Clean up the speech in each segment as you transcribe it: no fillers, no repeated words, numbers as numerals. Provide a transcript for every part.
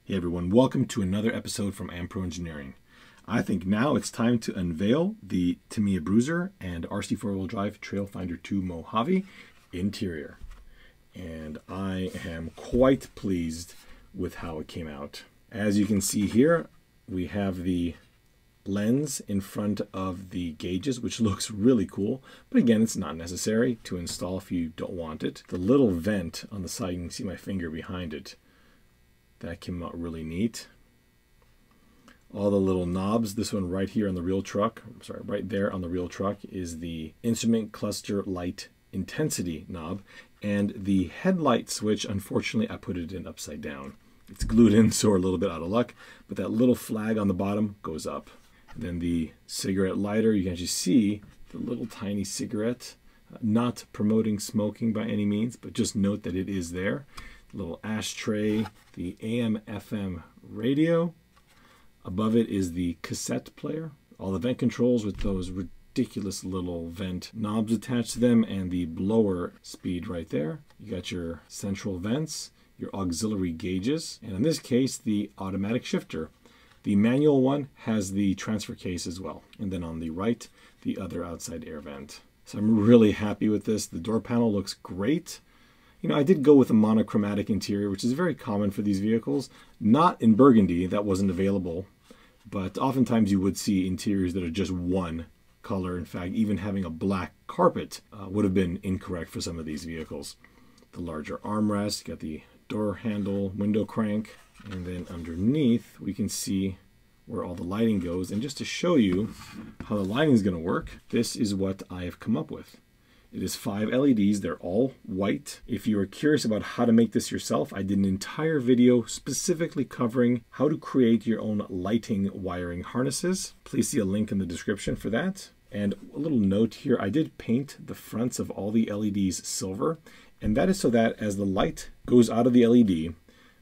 Hey everyone, welcome to another episode from Ampro Engineering. I think now it's time to unveil the Tamiya Bruiser and RC4WD Trailfinder 2 Mojave interior. And I am quite pleased with how it came out. As you can see here, we have the lens in front of the gauges, which looks really cool, but again, it's not necessary to install if you don't want it. The little vent on the side, you can see my finger behind it. That came out really neat. All the little knobs, this one right here on the real truck, sorry, right there on the real truck is the instrument cluster light intensity knob, and the headlight switch, unfortunately, I put it in upside down. It's glued in, so we're a little bit out of luck, but that little flag on the bottom goes up. And then the cigarette lighter, you can actually see the little tiny cigarette, not promoting smoking by any means, but just note that it is there. Little ashtray, the AM/FM radio. Above it is the cassette player. All the vent controls with those ridiculous little vent knobs attached to them, and the blower speed right there. You got your central vents, your auxiliary gauges, and in this case, the automatic shifter. The manual one has the transfer case as well. And then on the right, the other outside air vent. So I'm really happy with this. The door panel looks great. You know, I did go with a monochromatic interior, which is very common for these vehicles. Not in burgundy, that wasn't available. But oftentimes you would see interiors that are just one color. In fact, even having a black carpet would have been incorrect for some of these vehicles. The larger armrest, you got the door handle, window crank, and then underneath we can see where all the lighting goes. And just to show you how the lighting is going to work, this is what I have come up with. It is 5 LEDs, they're all white. If you are curious about how to make this yourself, I did an entire video specifically covering how to create your own lighting wiring harnesses. Please see a link in the description for that. And a little note here, I did paint the fronts of all the LEDs silver, and that is so that as the light goes out of the LED,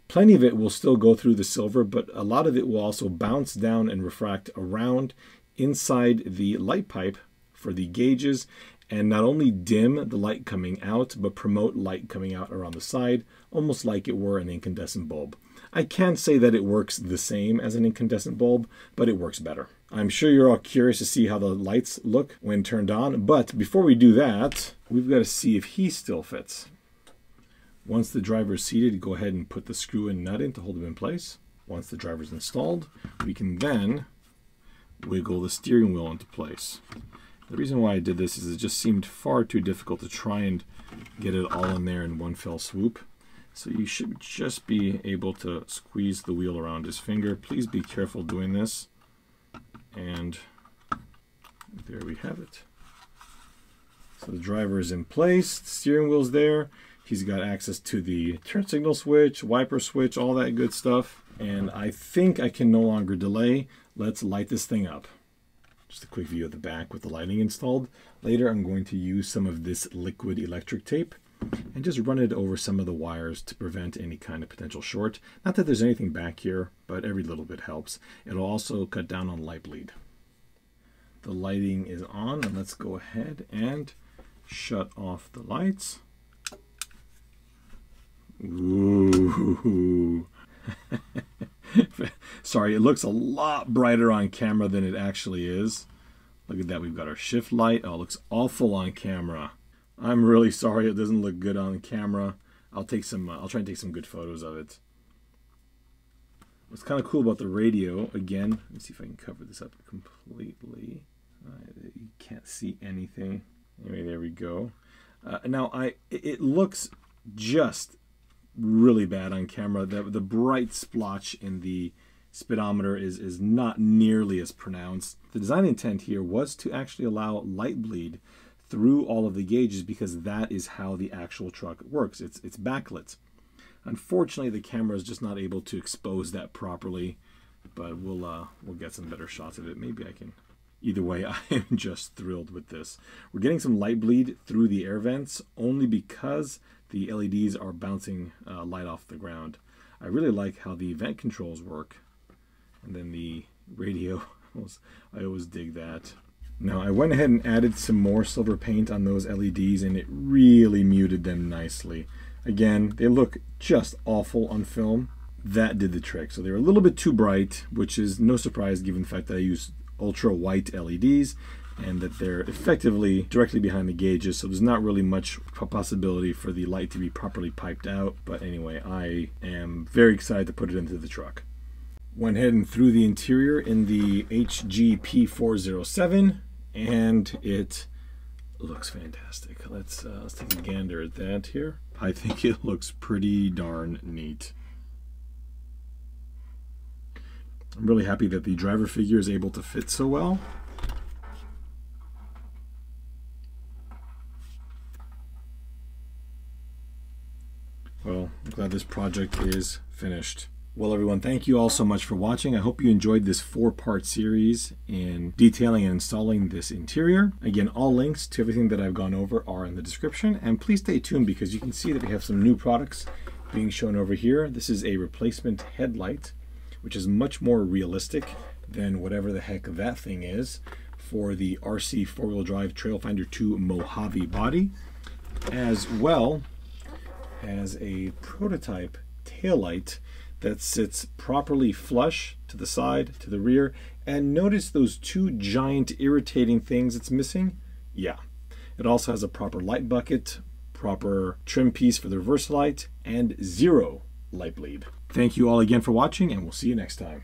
plenty of it will still go through the silver, but a lot of it will also bounce down and refract around inside the light pipe for the gauges, and not only dim the light coming out, but promote light coming out around the side, almost like it were an incandescent bulb. I can't say that it works the same as an incandescent bulb, but it works better. I'm sure you're all curious to see how the lights look when turned on, but before we do that, we've got to see if he still fits. Once the driver is seated, go ahead and put the screw and nut in to hold him in place. Once the driver is installed, we can then wiggle the steering wheel into place. The reason why I did this is it just seemed far too difficult to try and get it all in there in one fell swoop. So you should just be able to squeeze the wheel around his finger. Please be careful doing this. And there we have it. So the driver is in place, the steering wheel's there. He's got access to the turn signal switch, wiper switch, all that good stuff. And I think I can no longer delay. Let's light this thing up. Just a quick view of the back with the lighting installed. Later I'm going to use some of this liquid electric tape and just run it over some of the wires to prevent any kind of potential short. Not that there's anything back here, but every little bit helps. It'll also cut down on light bleed. The lighting is on, and let's go ahead and shut off the lights. Ooh. Sorry, it looks a lot brighter on camera than it actually is. Look at that, we've got our shift light. Oh, it looks awful on camera. I'm really sorry it doesn't look good on camera. I'll try and take some good photos of it. What's kind of cool about the radio, again, let me see if I can cover this up completely. You can't see anything. Anyway, there we go. Now, it looks just really bad on camera. The bright splotch in the speedometer is not nearly as pronounced. The design intent here was to actually allow light bleed through all of the gauges because that is how the actual truck works. It's backlit. Unfortunately, the camera is just not able to expose that properly, but we'll get some better shots of it. Maybe I can. Either way, I am just thrilled with this. We're getting some light bleed through the air vents only because the LEDs are bouncing light off the ground. I really like how the vent controls work. And then the radio, I always dig that. Now I went ahead and added some more silver paint on those LEDs, and it really muted them nicely. Again, they look just awful on film, that did the trick. So they were a little bit too bright, which is no surprise given the fact that I use ultra white LEDs and that they're effectively directly behind the gauges, so there's not really much possibility for the light to be properly piped out. But anyway, I am very excited to put it into the truck. Went ahead and threw the interior in the HGP407, and it looks fantastic. Let's take a gander at that here. I think it looks pretty darn neat. I'm really happy that the driver figure is able to fit so well. Well, I'm glad this project is finished. Well, everyone, thank you all so much for watching. I hope you enjoyed this 4-part series in detailing and installing this interior. Again, all links to everything that I've gone over are in the description, and please stay tuned because you can see that we have some new products being shown over here. This is a replacement headlight, which is much more realistic than whatever the heck that thing is, for the RC4 Drive Trailfinder 2 Mojave body, as well as a prototype taillight that sits properly flush to the side, to the rear. And notice those 2 giant irritating things it's missing? Yeah. It also has a proper light bucket, proper trim piece for the reverse light, and 0 light bleed. Thank you all again for watching, and we'll see you next time.